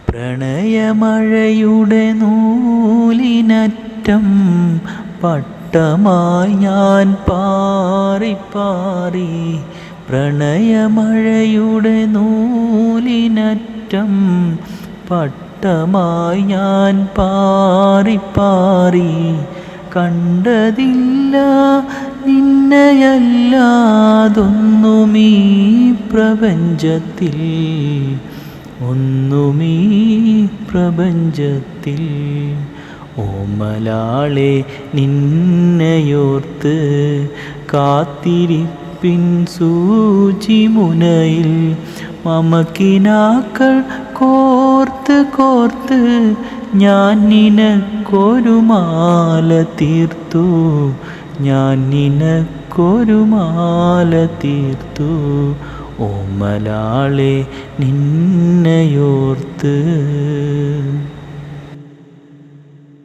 പ്രണയമഴയുടെ നൂലിനറ്റം പട്ടമായി ഞാൻ പാറി പാറി. പ്രണയമഴയുടെ നൂലിനറ്റം പട്ടമായി ഞാൻ പാറി പാറി. കണ്ടതില്ല നിന്നെയല്ലാതൊന്നുമീ പ്രപഞ്ചത്തിൽ, ഒന്നുമീ പ്രപഞ്ചത്തിൽ. ഓമലാളെ നിന്നെയോർത്ത് കാത്തിരിപ്പിൻ സൂചിമുനയിൽ മമക്കിനാക്കൾ കോർത്ത് കോർത്ത് ഞാൻ നിനക്കൊരു മാല തീർത്തു, ഞാൻ നിനക്കൊരു മാല തീർത്തു. ഓമലാളെ നിന്നെയോർത്ത്.